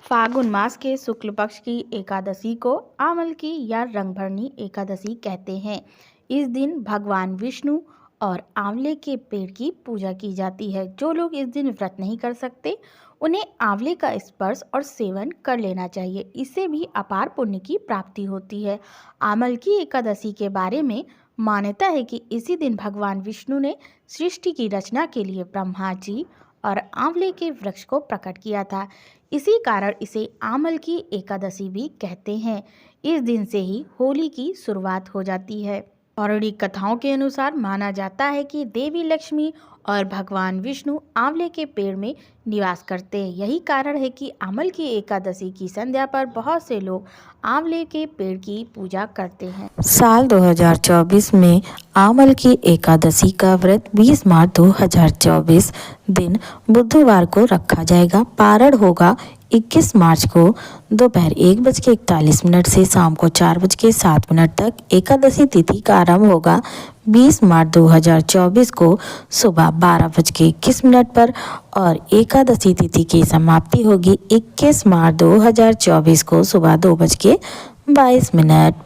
फागुन मास के शुक्ल पक्ष की एकादशी को आमल की या रंगभरनी एकादशी कहते हैं। इस दिन भगवान विष्णु और आंवले के पेड़ की पूजा की जाती है। जो लोग इस दिन व्रत नहीं कर सकते उन्हें आंवले का स्पर्श और सेवन कर लेना चाहिए। इससे भी अपार पुण्य की प्राप्ति होती है। आमल की एकादशी के बारे में मान्यता है कि इसी दिन भगवान विष्णु ने सृष्टि की रचना के लिए ब्रह्मा जी और आंवले के वृक्ष को प्रकट किया था। इसी कारण इसे आमल की एकादशी भी कहते हैं। इस दिन से ही होली की शुरुआत हो जाती है। पौराणिक कथाओं के अनुसार माना जाता है कि देवी लक्ष्मी और भगवान विष्णु आंवले के पेड़ में निवास करते हैं। यही कारण है कि आमल की एकादशी की संध्या पर बहुत से लोग आंवले के पेड़ की पूजा करते हैं। साल 2024 में आमल की एकादशी का व्रत 20 मार्च 2024 दिन बुधवार को रखा जाएगा। पारण होगा 21 मार्च को दोपहर 1:41 से शाम को 4:07 तक। एकादशी तिथि का आरंभ होगा 20 मार्च 2024 को सुबह 12:21 पर और एकादशी तिथि की समाप्ति होगी 21 मार्च 2024 को सुबह 2:22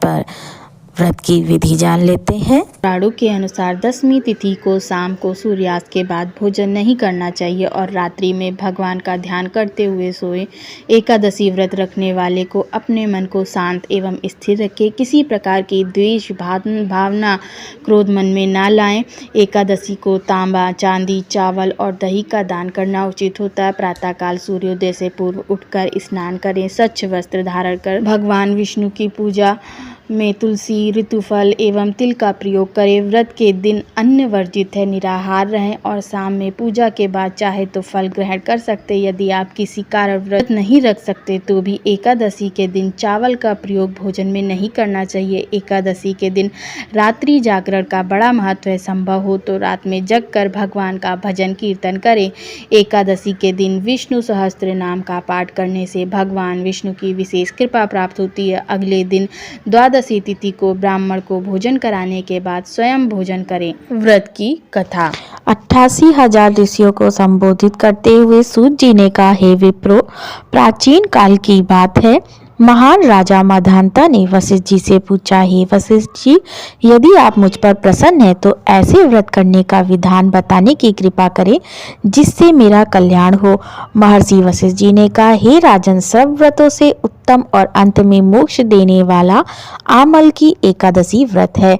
पर। व्रत की विधि जान लेते हैं। पुराणों के अनुसार दशमी तिथि को शाम को सूर्यास्त के बाद भोजन नहीं करना चाहिए और रात्रि में भगवान का ध्यान करते हुए सोए। एकादशी व्रत रखने वाले को अपने मन को शांत एवं स्थिर रखे। किसी प्रकार की द्वेष भावना क्रोध मन में ना लाएं। एकादशी को तांबा, चांदी, चावल और दही का दान करना उचित होता है। प्रातःकाल सूर्योदय से पूर्व उठकर स्नान करें। स्वच्छ वस्त्र धारण कर भगवान विष्णु की पूजा में तुलसी, ऋतुफल एवं तिल का प्रयोग करें। व्रत के दिन अन्न वर्जित है, निराहार रहें और शाम में पूजा के बाद चाहे तो फल ग्रहण कर सकते। यदि आप किसी कारण व्रत नहीं रख सकते तो भी एकादशी के दिन चावल का प्रयोग भोजन में नहीं करना चाहिए। एकादशी के दिन रात्रि जागरण का बड़ा महत्व है। संभव हो तो रात में जग कर भगवान का भजन कीर्तन करें। एकादशी के दिन विष्णु सहस्त्र नाम का पाठ करने से भगवान विष्णु की विशेष कृपा प्राप्त होती है। अगले दिन द्वादशी तिथि को ब्राह्मण को भोजन कराने के बाद स्वयं भोजन करें। व्रत की कथा। 88,000 ऋषियों को संबोधित करते हुए सूत जी ने कहा, हे विप्रो, प्राचीन काल की बात है। महान राजा माधांता ने वशिष्ठ जी से पूछा, हे वशिष्ठ जी, यदि आप मुझ पर प्रसन्न हैं तो ऐसे व्रत करने का विधान बताने की कृपा करें जिससे मेरा कल्याण हो। महर्षि वशिष्ठ जी ने कहा, हे राजन, सब व्रतों से उत्तम और अंत में मोक्ष देने वाला आमल की एकादशी व्रत है।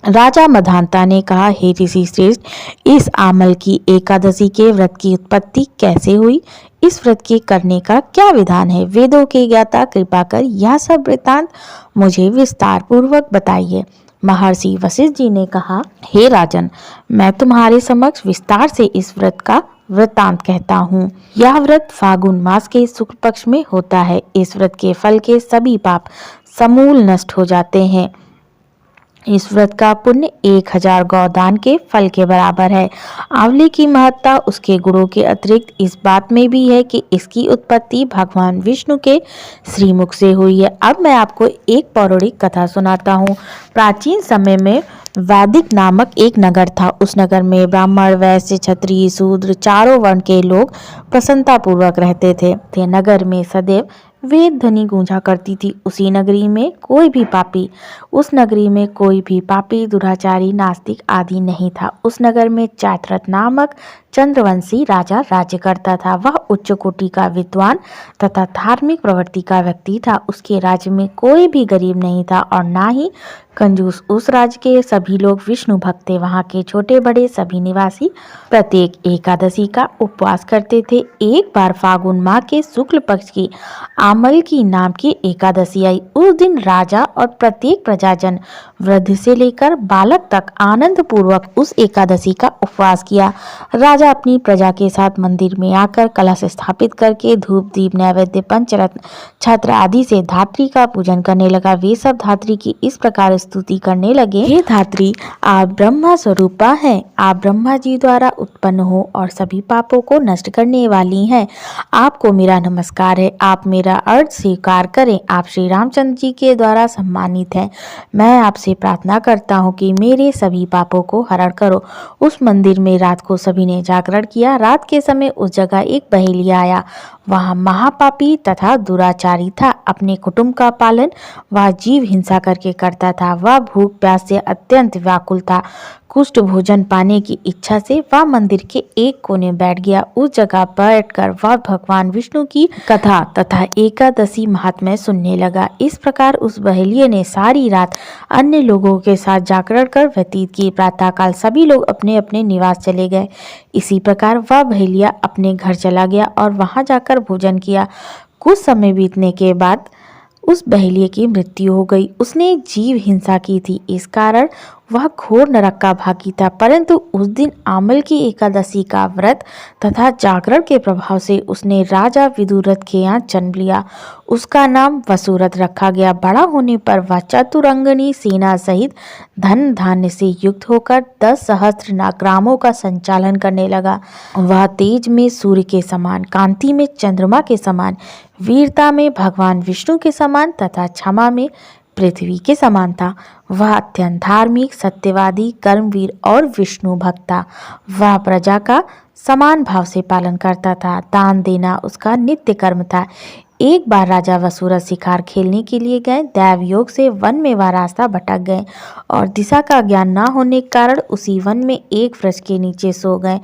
राजा माधांता ने कहा, हे ऋषि श्रेष्ठ, इस आमल की एकादशी के व्रत की उत्पत्ति कैसे हुई? इस व्रत के करने का क्या विधान है? वेदों के ज्ञाता कृपा कर यह सब वृत्तांत मुझे विस्तार पूर्वक बताइए। महर्षि वशिष्ठ जी ने कहा, हे राजन, मैं तुम्हारे समक्ष विस्तार से इस व्रत का वृत्तांत कहता हूँ। यह व्रत फागुन मास के शुक्ल पक्ष में होता है। इस व्रत के फल के सभी पाप समूल नष्ट हो जाते हैं। इस व्रत का पुण्य 1000 गौदान के फल के बराबर है। आंवले की महत्ता उसके गुणों के अतिरिक्त इस बात में भी है कि इसकी उत्पत्ति भगवान विष्णु के श्रीमुख से हुई है। अब मैं आपको एक पौराणिक कथा सुनाता हूँ। प्राचीन समय में वैदिक नामक एक नगर था। उस नगर में ब्राह्मण, वैश्य, क्षत्रिय, शूद्र चारों वर्ण के लोग प्रसन्नतापूर्वक रहते थे। नगर में सदैव वेद ध्वनि गूंजा करती थी। उस नगरी में कोई भी पापी, दुराचारी, नास्तिक आदि नहीं था। उस नगर में जयद्रथ नामक चंद्रवंशी राजा राज्य करता था। वह उच्च कोटि का विद्वान तथा धार्मिक प्रवृत्ति का व्यक्ति था। उसके राज्य में कोई भी गरीब नहीं था और ना ही कंजूस। उस राज्य के सभी लोग विष्णु भक्त थे। वहाँ के छोटे बड़े सभी निवासी प्रत्येक एकादशी का उपवास करते थे। एक बार फागुन माह के शुक्ल पक्ष की आमल की नाम की एकादशी आई। उस दिन राजा और प्रत्येक प्रजाजन, वृद्ध से लेकर बालक तक, आनंद पूर्वक उस एकादशी का उपवास किया। राजा अपनी प्रजा के साथ मंदिर में आकर कलश स्थापित करके धूप, दीप, नैवेद्य, पंचरत्न, छत्र आदि से धात्री का पूजन करने लगा। वे सब धात्री की इस प्रकार स्तुति करने लगे, हे धात्री, आप ब्रह्मा स्वरूपा हैं। आप ब्रह्मा जी द्वारा उत्पन्न हो और सभी पापों को नष्ट करने वाली हैं। आपको मेरा नमस्कार है। आप मेरा अर्थ स्वीकार करें। आप श्री रामचंद्र जी के द्वारा सम्मानित हैं। मैं आपसे प्रार्थना करता हूँ कि मेरे सभी पापों को हरण करो। उस मंदिर में रात को सभी ने जागरण किया। रात के समय उस जगह एक बहेलिया आया। वह महापापी तथा दुराचारी था। अपने कुटुंब का पालन वह जीव हिंसा करके करता था। वह भूख प्यास से अत्यंत व्याकुल था। कुष्ठ भोजन पाने की इच्छा से वह मंदिर के एक कोने बैठ गया। उस जगह बैठकर वह भगवान विष्णु की कथा तथा एकादशी महात्म्य सुनने लगा। इस प्रकार उस बहेलिये ने सारी रात अन्य लोगों के साथ जागरण कर व्यतीत की। प्रातःकाल सभी लोग अपने अपने निवास चले गए। इसी प्रकार वह बहेलिया अपने घर चला गया और वहां जाकर भोजन किया। कुछ समय बीतने के बाद उस बहेलिये की मृत्यु हो गई। उसने जीव हिंसा की थी, इस कारण वह घोर नरक का भागी था। परंतु उस दिन आमल की एकादशी का व्रत तथा जागरण के प्रभाव से उसने राजा विदुरथ के यहाँ जन्म लिया। उसका नाम वसुरथ रखा गया। बड़ा होने पर वह चतुरंगनी सेना सहित धन धान्य से युक्त होकर 10 सहस्त्र ग्रामों का संचालन करने लगा। वह तेज में सूर्य के समान, कांति में चंद्रमा के समान, वीरता में भगवान विष्णु के समान तथा क्षमा में पृथ्वी के समान था। वह अत्यंत धार्मिक, सत्यवादी, कर्मवीर और विष्णु भक्त था। वह प्रजा का समान भाव से पालन करता था। दान देना उसका नित्य कर्म था। एक बार राजा वसुरथ शिकार खेलने के लिए गए। दैव योग से वन में वह रास्ता भटक गए और दिशा का ज्ञान न होने के कारण उसी वन में एक वृक्ष के नीचे सो गए।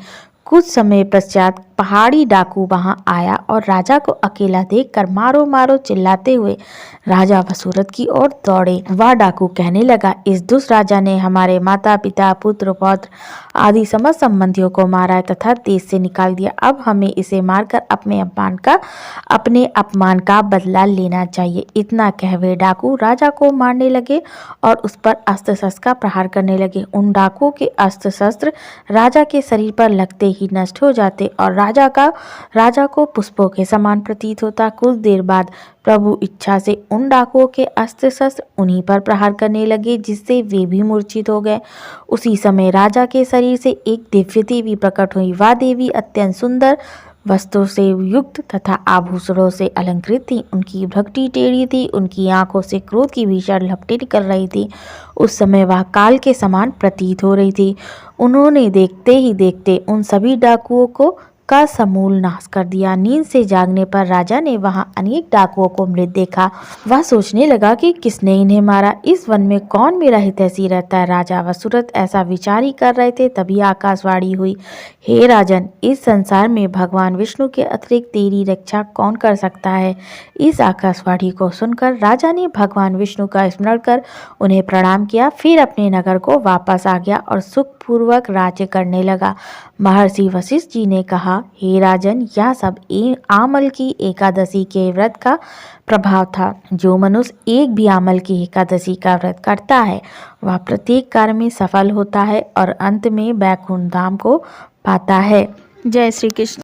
कुछ समय पश्चात पहाड़ी डाकू वहां आया और राजा को अकेला देखकर मारो मारो चिल्लाते हुए राजा वसुरथ की ओर दौड़े। वह डाकू कहने लगा, इस दुष्ट राजा ने हमारे माता पिता, पुत्र पौत्र आदि समस्त संबंधियों को मारा है तथा देश से निकाल दिया। अब हमें इसे मारकर अपने अपमान का बदला लेना चाहिए। इतना कह वे डाकू राजा को मारने लगे और उस पर अस्त्र शस्त्र का प्रहार करने लगे। उन डाकुओं के अस्त्र शस्त्र राजा के शरीर पर लगते ही नष्ट हो जाते और राजा को पुष्पों के समान प्रतीत होता। कुछ देर बाद प्रभु इच्छा से उन डाकुओं के अस्त्र शस्त्र उन्हीं पर प्रहार करने लगे, जिससे वे भी मूर्छित हो गए। उसी समय राजा के शरीर से एक दिव्य देवी प्रकट हुई। वह देवी अत्यंत सुंदर वस्त्रों से युक्त तथा आभूषणों से अलंकृत थी। उनकी भ्रुकुटी टेढ़ी थी। उनकी आंखों से क्रोध की भीषण लपटें निकल रही थी। उस समय वह काल के समान प्रतीत हो रही थी। उन्होंने देखते ही देखते उन सभी डाकुओं का समूल नाश कर दिया। नींद से जागने पर राजा ने वहां अनेक डाकुओं को मृत देखा। वह सोचने लगा कि किसने इन्हें मारा, इस वन में कौन मेरा हितैषी रहता है। राजा वसुरथ ऐसा विचार ही कर रहे थे, तभी आकाशवाणी हुई, हे राजन, इस संसार में भगवान विष्णु के अतिरिक्त तेरी रक्षा कौन कर सकता है। इस आकाशवाणी को सुनकर राजा ने भगवान विष्णु का स्मरण कर उन्हें प्रणाम किया। फिर अपने नगर को वापस आ गया और सुखपूर्वक राज्य करने लगा। महर्षि वशिष्ठ जी ने कहा, हे राजन, यह सब आमल की एकादशी के व्रत का प्रभाव था। जो मनुष्य एक भी आमल की एकादशी का व्रत करता है वह प्रत्येक कार्य में सफल होता है और अंत में वैकुंठ धाम को पाता है। जय श्री कृष्ण।